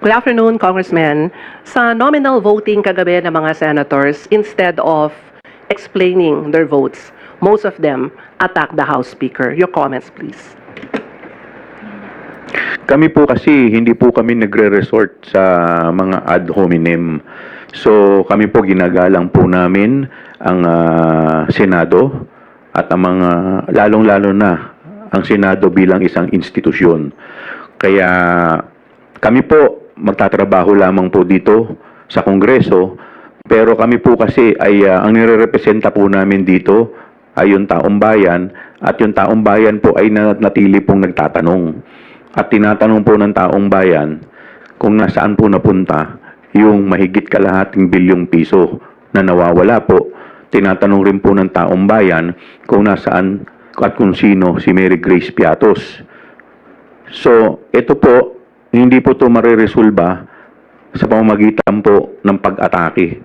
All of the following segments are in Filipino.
Good afternoon, Congressman. Sa nominal voting kagabi ng mga senators, instead of explaining their votes, most of them attack the House Speaker. Your comments, please. Kami po kasi, hindi po kami nagre-resort sa mga ad hominem. So kami po ginagalang po namin ang Senado at ang mga, lalong-lalo na ang Senado bilang isang institusyon. Kaya kami po magtatrabaho lamang po dito sa Kongreso, pero kami po kasi ay ang nire-representa po namin dito ay yung taong bayan, at yung taong bayan po ay natili pong nagtatanong. At tinatanong po ng taong bayan kung nasaan po napunta yung mahigit kalahating bilyong piso na nawawala po. Tinatanong rin po ng taong bayan kung nasaan at kung sino si Mary Grace Piatos. So, ito po, hindi po ito mariresolba sa pamamagitan po ng pag-atake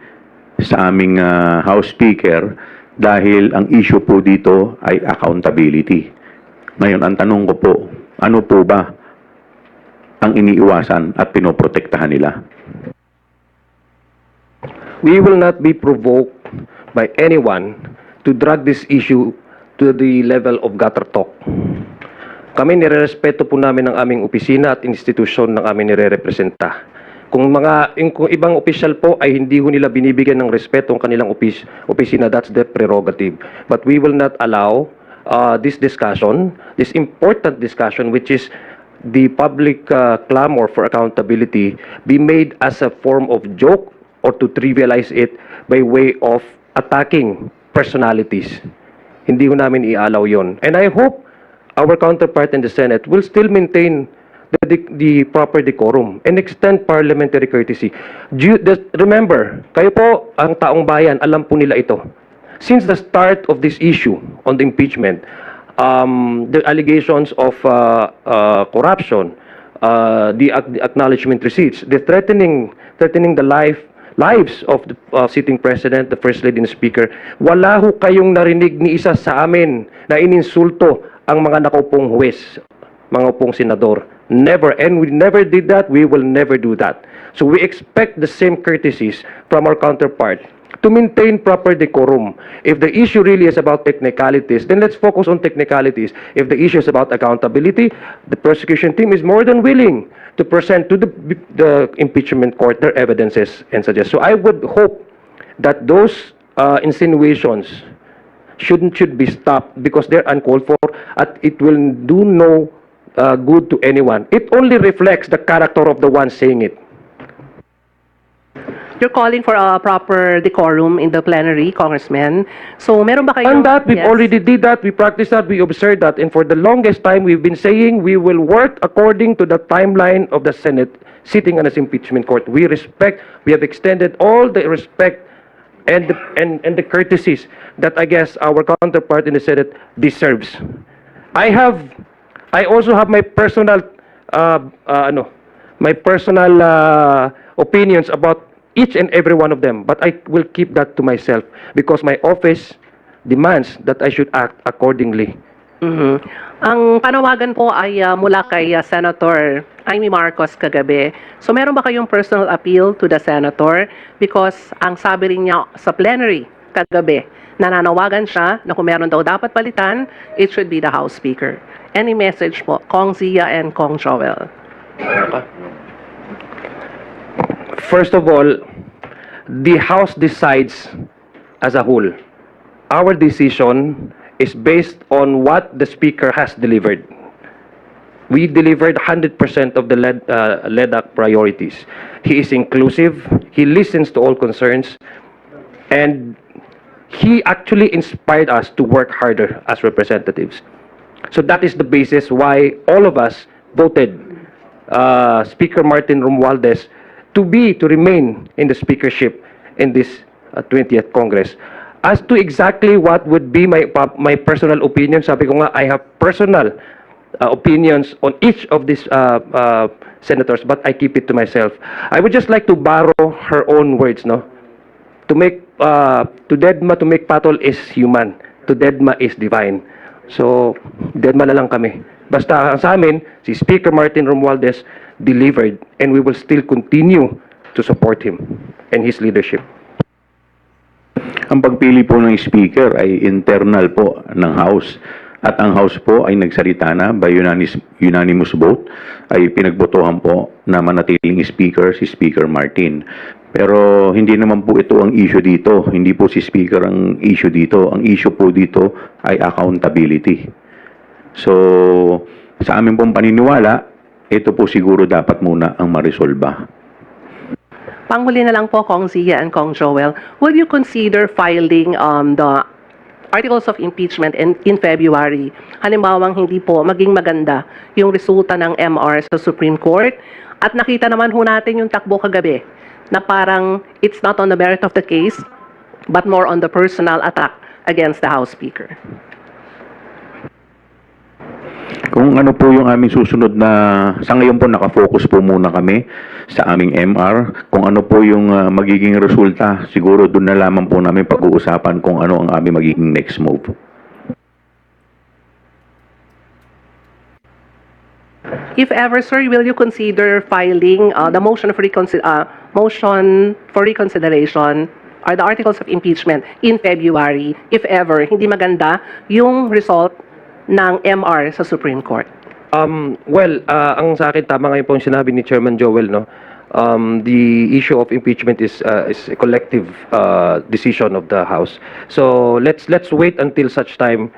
sa aming House Speaker dahil ang issue po dito ay accountability. Ngayon, ang tanong ko po, ano po ba ang iniiwasan at pinoprotektahan nila? We will not be provoked by anyone to drag this issue to the level of gutter talk. Kami nirerespeto po namin ang aming opisina at institusyon ng aming nire-representa. Kung ibang opisyal po ay hindi ho nila binibigyan ng respeto ang kanilang opisina, that's their prerogative. But we will not allow this discussion, this important discussion, which is the public clamor for accountability, be made as a form of joke or to trivialize it by way of attacking personalities. Hindi ko namin i-allow yon. And I hope our counterpart in the Senate will still maintain the proper decorum and extend parliamentary courtesy. Remember, kayo po, ang taong bayan, alam po nila ito. Since the start of this issue on the impeachment, the allegations of corruption, the acknowledgement receipts, the threatening the lives of the sitting president, the first lady and speaker, wala ho kayong narinig ni isa sa amin na ininsulto ang mga nakaupong huwes, mga upong senador. Never, and we never did that, we will never do that. So we expect the same courtesies from our counterpart to maintain proper decorum. If the issue really is about technicalities, then let's focus on technicalities. If the issue is about accountability, the prosecution team is more than willing to present to the impeachment court their evidences and suggest. So I would hope that those insinuations should be stopped because they're uncalled for, and it will do no good to anyone. It only reflects the character of the one saying it. You're calling for a proper decorum in the plenary, Congressman. So, meron ba kayong... And that, we've Yes. already did that, we practiced that, we observed that, and for the longest time, we've been saying we will work according to the timeline of the Senate sitting on this impeachment court. We have extended all the respect and the courtesies that I guess our counterpart in the Senate deserves. I also have my personal, opinions about each and every one of them, but I will keep that to myself because my office demands that I should act accordingly. Ang panawagan po ay mula kay Senator Amy Marcos kagabi. So meron ba kayong personal appeal to the Senator? Because ang sabi rin niya sa plenary kagabi, nananawagan siya na kung meron daw dapat palitan, it should be the House Speaker. Any message po, Kong Zia and Kong Joel? First of all, the House decides as a whole. Our decision is based on what the Speaker has delivered. We delivered 100% of the LEDAC priorities. He is inclusive, he listens to all concerns, and he actually inspired us to work harder as representatives. So that is the basis why all of us voted Speaker Martin Romualdez to remain in the speakership in this 20th Congress. As to exactly what would be my personal opinion, sabi ko nga, I have personal opinions on each of these senators, but I keep it to myself. I would just like to borrow her own words, no? To Dedma to make patol is human, to Dedma is divine. So, Dedma na lang kami. Basta sa amin, si Speaker Martin Romualdez delivered, and we will still continue to support him and his leadership. Ang pagpili po ng speaker ay internal po ng House. At ang House po ay nagsalita na by unanimous vote ay pinagbotohan po na manatiling speaker si Speaker Martin. Pero hindi naman po ito ang issue dito. Hindi po si Speaker ang issue dito. Ang issue po dito ay accountability. So, sa aming pong paniniwala, ito po siguro dapat muna ang marisolba. Panghuli na lang po, Kong Zia and Kong Joel, will you consider filing the articles of impeachment in February? Halimbawang hindi po maging maganda yung resulta ng MR sa Supreme Court. At nakita naman ho natin yung takbo kagabi na parang it's not on the merit of the case, but more on the personal attack against the House Speaker. Kung ano po yung aming susunod na, sa ngayon po nakafocus po muna kami sa aming MR. Kung ano po yung magiging resulta, siguro doon na lamang po namin pag-uusapan kung ano ang aming magiging next move. If ever, sir, will you consider filing the motion for reconsideration or the articles of impeachment in February, if ever, hindi maganda yung result ng MR sa Supreme Court? Ang sa akin, tama ngayon po yung sinabi ni Chairman Joel, no? The issue of impeachment is a collective decision of the House. So let's wait until such time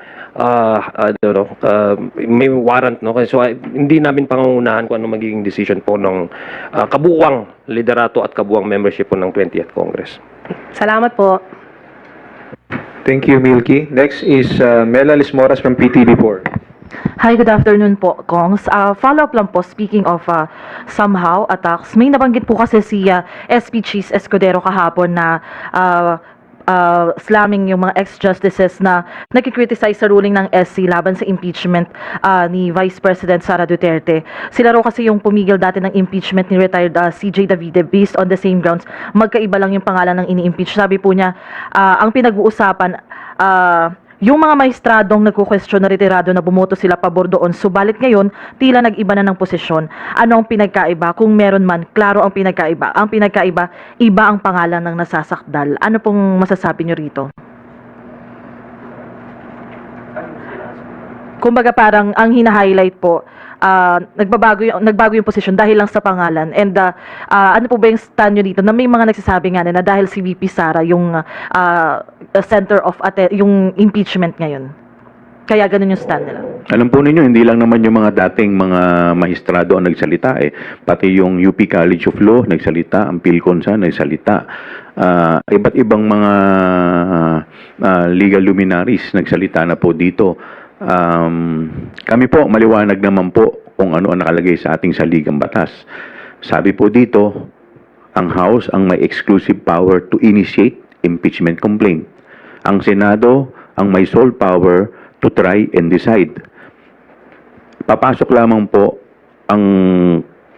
may warrant, no? So hindi namin pangungunahan kung ano magiging decision po ng kabuuang liderato at kabuuang membership po ng 20th Congress. Salamat po. Thank you, Milky. Next is Mela Lismoras from PTV4. Hi, good afternoon po, Kongs. Follow-up lang po, speaking of somehow attacks, may nabanggit po kasi si SP Cheese Escudero kahapon na slamming yung mga ex-justices na nagkikriticize sa ruling ng SC laban sa impeachment ni Vice President Sara Duterte. Sila raw kasi yung pumigil dati ng impeachment ni retired CJ Davide based on the same grounds. Magkaiba lang yung pangalan ng ini-impeach. Sabi po niya, ang pinag-uusapan, yung mga maestradong nagkukwestiyon na retirado na bumoto sila pabor doon, subalit ngayon, tila nag-iba na ng posisyon. Ano ang pinagkaiba? Kung meron man, klaro ang pinagkaiba. Ang pinagkaiba, iba ang pangalan ng nasasakdal. Ano pong masasabi nyo rito? Kumbaga parang ang hina-highlight po, nagbago yung posisyon dahil lang sa pangalan. And ano po ba yung stand nyo dito na may mga nagsasabi nga na dahil si VP Sara yung center of yung impeachment ngayon. Kaya ganun yung stand nila. Alam po ninyo, hindi lang naman yung mga dating mga maestrado ang nagsalita eh. Pati yung UP College of Law nagsalita, ang PhilConsa nagsalita. Iba't ibang mga legal luminaries nagsalita na po dito. Kami po, maliwanag naman po kung ano ang nakalagay sa ating saligang batas. Sabi po dito, ang House ang may exclusive power to initiate impeachment complaint. Ang Senado ang may sole power to try and decide. Papasok lamang po ang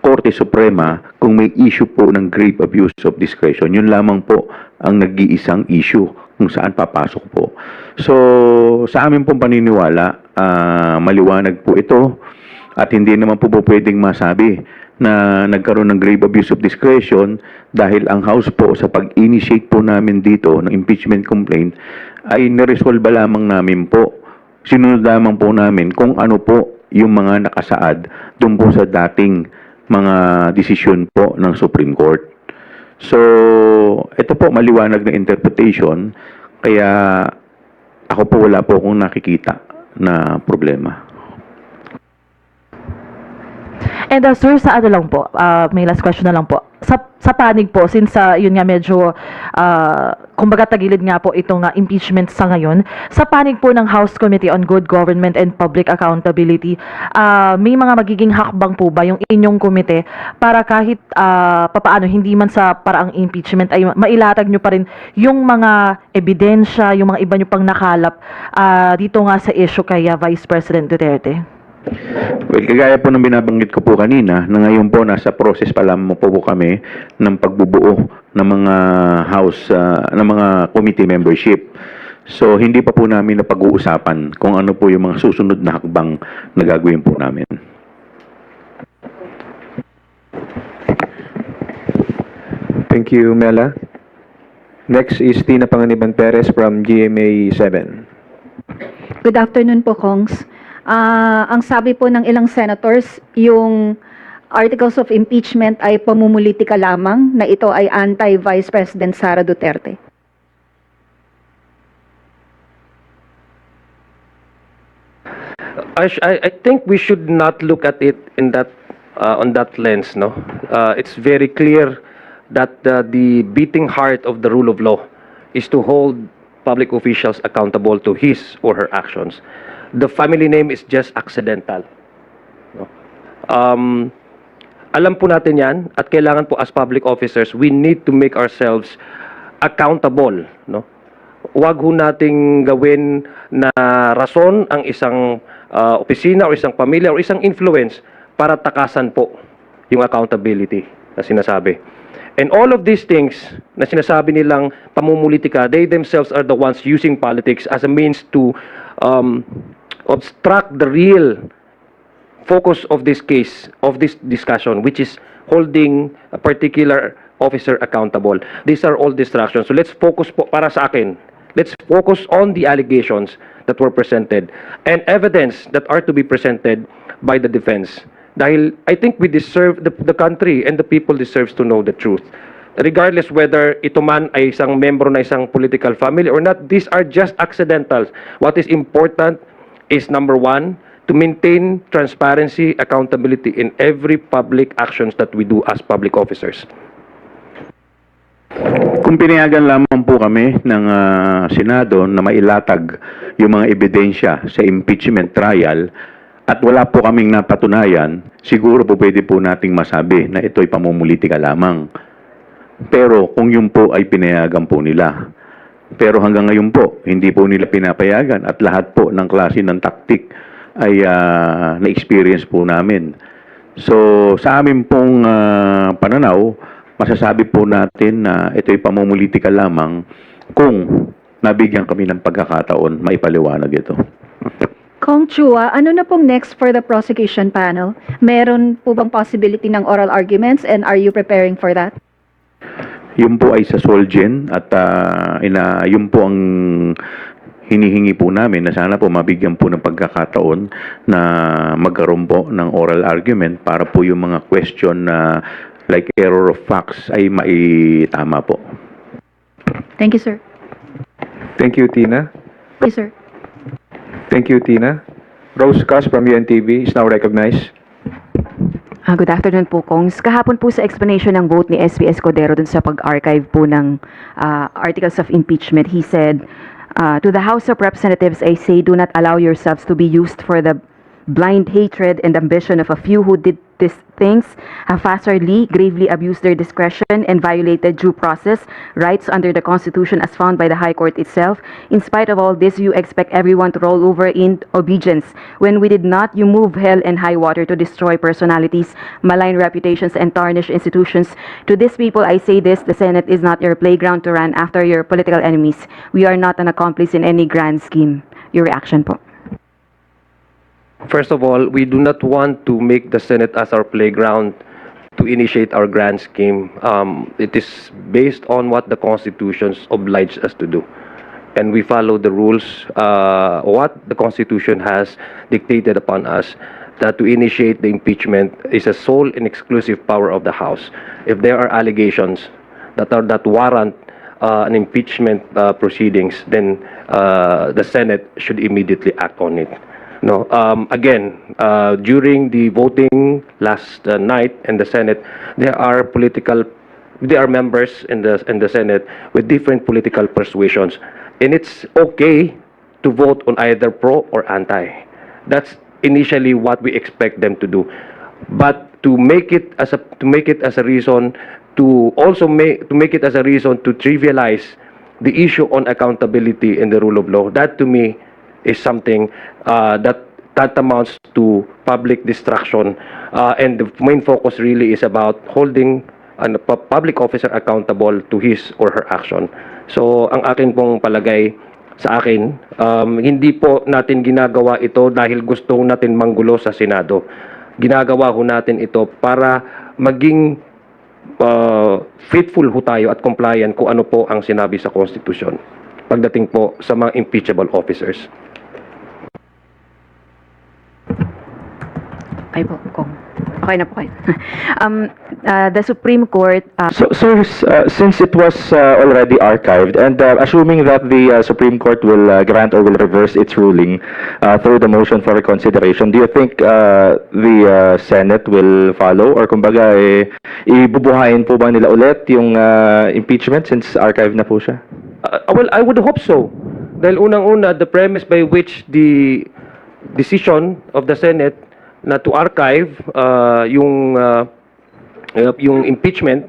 Korte Suprema kung may issue po ng grave abuse of discretion. Yun lamang po ang nag-iisang issue kung saan papasok po. So, sa amin pong paniniwala, maliwanag po ito at hindi naman po pwedeng masabi na nagkaroon ng grave abuse of discretion dahil ang House po sa pag-initiate po namin dito ng impeachment complaint ay niresolve lamang namin po. Sinunod lamang po namin kung ano po yung mga nakasaad doon po sa dating mga desisyon po ng Supreme Court. So, ito po maliwanag na interpretation, kaya ako po wala po akong nakikita na problema. And sir, sa ano lang po, may last question na lang po. Sa panig po, since yun nga medyo, kumbaga tagilid nga po itong impeachment sa ngayon, sa panig po ng House Committee on Good Government and Public Accountability, may mga magiging hakbang po ba yung inyong komite para kahit papaano, hindi man sa paraang impeachment, ay mailatag nyo pa rin yung mga ebidensya, yung mga iba nyo pang nakalap dito nga sa issue kay Vice President Duterte? Well, kagaya po ng binabanggit ko po kanina, na ngayon po nasa process pa lamang po kami ng pagbubuo ng mga house, ng mga committee membership. So, hindi pa po namin napag-uusapan kung ano po yung mga susunod na hakbang na gagawin po namin. Thank you, Mela. Next is Tina Panganiban Perez from GMA 7. Good afternoon po, Kongs. Ang sabi po ng ilang senators, yung articles of impeachment ay pamumulitika lamang, na ito ay anti-Vice President Sara Duterte. I think we should not look at it in that on that lens. No, it's very clear that the beating heart of the rule of law is to hold public officials accountable to his or her actions. The family name is just accidental. No? Alam po natin yan, at kailangan po as public officers, we need to make ourselves accountable. No? Huwag ho nating gawin na rason ang isang opisina o isang pamilya o isang influence para takasan po yung accountability na sinasabi. And all of these things na sinasabi nilang pamumulitika, they themselves are the ones using politics as a means to obstruct the real focus of this case, of this discussion, which is holding a particular officer accountable. These are all distractions. So let's focus po, para sa akin, let's focus on the allegations that were presented and evidence that are to be presented by the defense. Dahil I think we deserve, the country and the people deserves to know the truth. Regardless whether ito man ay isang membro na isang political family or not, these are just accidentals. What is important is, number one, to maintain transparency, accountability in every public actions that we do as public officers. Kung pinayagan lamang po kami ng Senado na mailatag yung mga ebidensya sa impeachment trial at wala po kaming napatunayan, siguro po pwede po nating masabi na ito'y pamumulitika lamang. Pero kung yun po ay pinayagan po nila. Pero hanggang ngayon po, hindi po nila pinapayagan at lahat po ng klase ng taktik ay na-experience po namin. So sa amin pong pananaw, masasabi po natin na ito'y pamumulitika lamang kung nabigyan kami ng pagkakataon maipaliwanag ito. Kong Chua, ano na pong next for the prosecution panel? Meron po bang possibility ng oral arguments, and are you preparing for that? Yun po ay sa Solgen at yun po ang hinihingi po namin na sana po mabigyan po ng pagkakataon na magkaroon po ng oral argument para po yung mga question na like error of facts ay maitama po. Thank you, sir. Thank you, Tina. Thank you, sir. Thank you, Tina. Rose Cas from UNTV is now recognized. Good afternoon po, Kongs. Kahapon po sa explanation ng vote ni SP Escudero dun sa pag-archive po ng articles of impeachment, he said, to the House of Representatives, I say, do not allow yourselves to be used for the blind hatred and ambition of a few who did these things, haphazardly, gravely abused their discretion and violated due process rights under the Constitution as found by the High Court itself. In spite of all this, you expect everyone to roll over in obedience. When we did not, you move hell and high water to destroy personalities, malign reputations, and tarnish institutions. To these people, I say this, the Senate is not your playground to run after your political enemies. We are not an accomplice in any grand scheme. Your reaction po. First of all, we do not want to make the Senate as our playground to initiate our grand scheme. It is based on what the Constitution obliges us to do. And we follow the rules, what the Constitution has dictated upon us, that to initiate the impeachment is a sole and exclusive power of the House. If there are allegations that warrant an impeachment proceedings, then the Senate should immediately act on it. No, again, during the voting last night in the Senate, there are members in the Senate with different political persuasions, and it's okay to vote on either pro or anti. That's initially what we expect them to do, but to make it as a reason to trivialize the issue on accountability and the rule of law, that to me is something that amounts to public distraction, and the main focus really is about holding a public officer accountable to his or her action. So ang akin pong palagay sa akin, hindi po natin ginagawa ito dahil gusto natin manggulo sa Senado. Ginagawa ho natin ito para maging faithful ho tayo at compliant kung ano po ang sinabi sa Constitution pagdating po sa mga impeachable officers. Ay po, Kong. Okay na po kayo. The Supreme Court, So, sir, since it was already archived, and assuming that the Supreme Court will grant or will reverse its ruling through the motion for reconsideration, do you think the Senate will follow? Or kumbaga, ibubuhayin po ba nila ulit yung impeachment since archived na po siya? Well, I would hope so. Dahil unang-una, the premise by which the decision of the Senate na to archive yung impeachment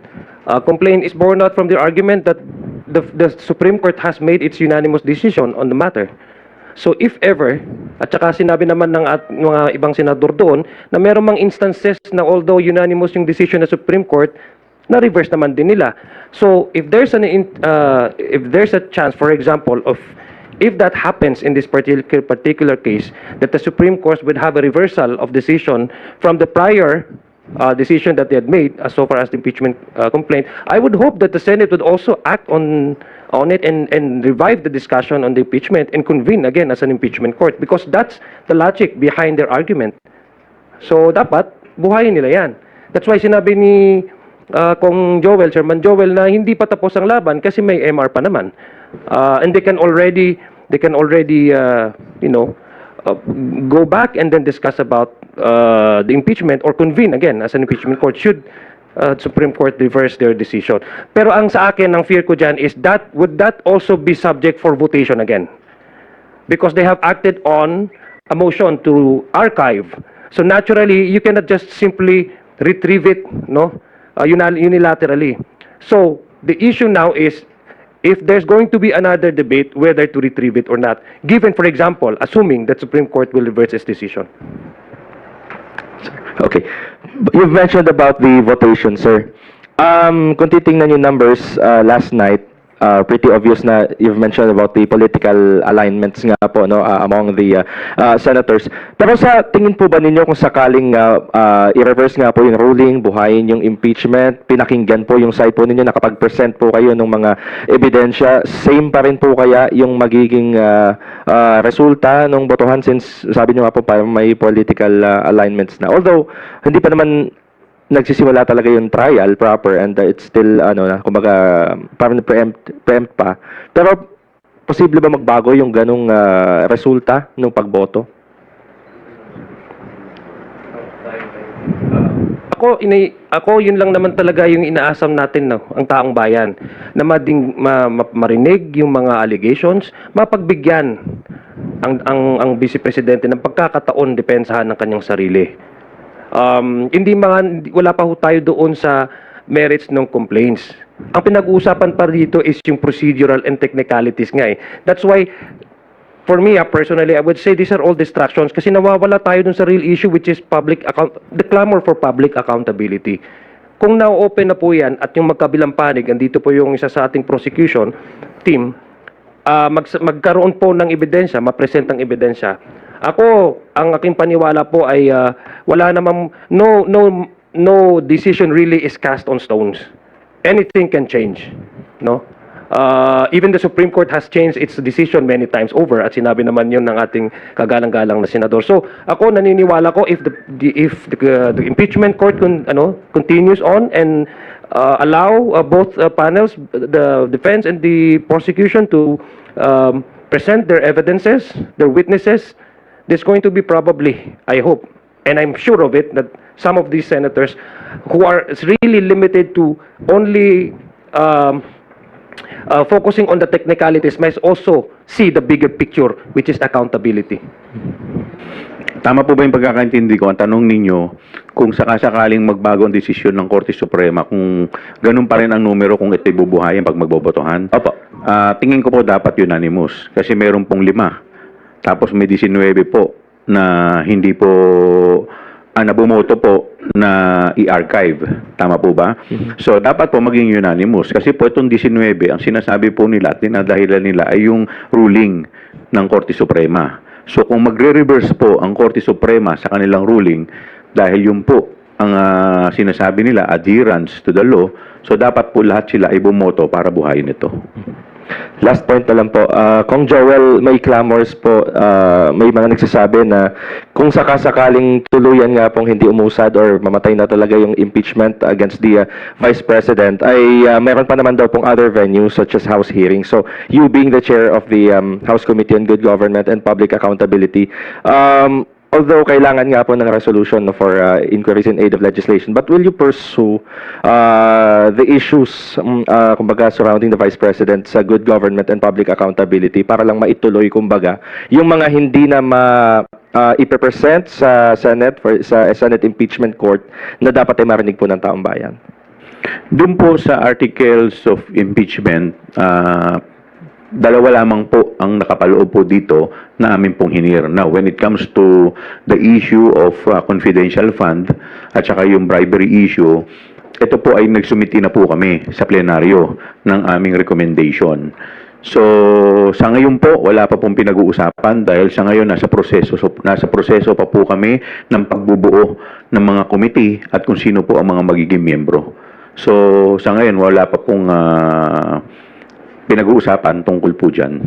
complaint is born out from the argument that the Supreme Court has made its unanimous decision on the matter. So if ever, at saka sinabi naman ng mga ibang senador doon na meron mang instances na although unanimous yung decision ng Supreme Court, na-reverse naman din nila. So if there's a chance, for example, of if that happens in this particular case, that the Supreme Court would have a reversal of decision from the prior decision that they had made as so far as the impeachment complaint, I would hope that the Senate would also act on it and revive the discussion on the impeachment and convene again as an impeachment court, because that's the logic behind their argument. So dapat buhayin nila yan. That's why sinabi ni Kong Joel, Chairman Joel, na hindi pa tapos ang laban kasi may MR pa naman. And they can already go back and then discuss about the impeachment or convene again as an impeachment court should Supreme Court reverse their decision. Pero ang sa akin, ang fear ko dyan is that would that also be subject for votation again? Because they have acted on a motion to archive. So naturally, you cannot just simply retrieve it, unilaterally. So the issue now is if there's going to be another debate whether to retrieve it or not, given, for example, assuming that Supreme Court will reverse its decision. Okay. You've mentioned about the votation, sir. Kung titingnan yung numbers last night, pretty obvious na you've mentioned about the political alignments nga po among the senators. Pero sa tingin po ba ninyo kung sakaling i-reverse nga po yung ruling, buhayin yung impeachment, pinakinggan po yung side po ninyo, nakapag-present po kayo ng mga ebidensya, same pa rin po kaya yung magiging resulta ng botohan since sabi nyo nga po parang may political alignments na. Although, hindi pa naman nagsisimula talaga yung trial proper and it's still kumbaga parang preempt pa. Pero posible ba magbago yung ganung resulta ng pagboto? Ako yun lang naman talaga yung inaasam natin ang taong bayan na marinig yung mga allegations, mapagbigyan ang Vice Presidente ng pagkakataon depensahan ng kanyang sarili. Wala pa ho tayo doon sa merits ng complaints. Ang pinag-uusapan pa dito is yung procedural and technicalities nga eh. That's why, for me, personally, I would say these are all distractions kasi nawawala tayo dun sa real issue which is the clamor for public accountability. Kung na-open na po yan at yung magkabilang panig, andito po yung isa sa ating prosecution team, magkaroon po ng ebidensya, ma-present ang ebidensya. Ako, ang aking paniwala po ay wala namang no decision really is cast on stones. Anything can change, no? Even the Supreme Court has changed its decision many times over at sinabi naman 'yon ng ating kagalang-galang na senador. So, ako naniniwala ko if the impeachment court continues on and allow both panels, the defense and the prosecution to present their evidences, their witnesses, there's going to be probably, I hope, and I'm sure of it, that some of these senators who are really limited to only focusing on the technicalities must also see the bigger picture, which is accountability. Tama po ba yung pagkakaintindi ko? Ang tanong ninyo, kung sakasakaling magbago ang desisyon ng Korte Suprema, kung ganun pa rin ang numero kung ito'y bubuhayin pag magbobotohan? Opo. Tingin ko po dapat unanimous kasi meron pong 5. Tapos may 19 po na hindi po na bumoto po na i-archive. Tama po ba? So, dapat po maging unanimous. Kasi po itong 19, ang sinasabi po nila at dinadahilan nila ay yung ruling ng Korte Suprema. So, kung magre-reverse po ang Korte Suprema sa kanilang ruling, dahil yun po ang sinasabi nila, adherence to the law. So dapat po lahat sila ay bumoto para buhayin ito. Last point na lang po, Kong Joel, may clamors po, may mga nagsasabi na kung sakasakaling tuluyan nga pong hindi umusad or mamatay na talaga yung impeachment against the Vice President, ay meron pa naman daw pong other venues such as House hearings. So, you being the chair of the House Committee on Good Government and Public Accountability, although kailangan nga po ng resolution for inquiries in aid of legislation, but will you pursue the issues kumbaga surrounding the Vice President sa good government and public accountability para lang maituloy kumbaga yung mga hindi na ipe-present sa Senate sa Senate Impeachment Court na dapat ay marinig po ng taong bayan? Doon po sa articles of impeachment, dalawa lamang po ang nakapaloob po dito na amin pong hinir. Now, when it comes to the issue of confidential fund at saka yung bribery issue, ito po ay nagsumiti na po kami sa plenaryo ng aming recommendation. So, sa ngayon po, wala pa pong pinag-uusapan dahil sa ngayon nasa proseso pa po kami ng pagbubuo ng mga committee at kung sino po ang mga magiging miyembro. So, sa ngayon wala pa pong pinag-uusapan tungkol po dyan.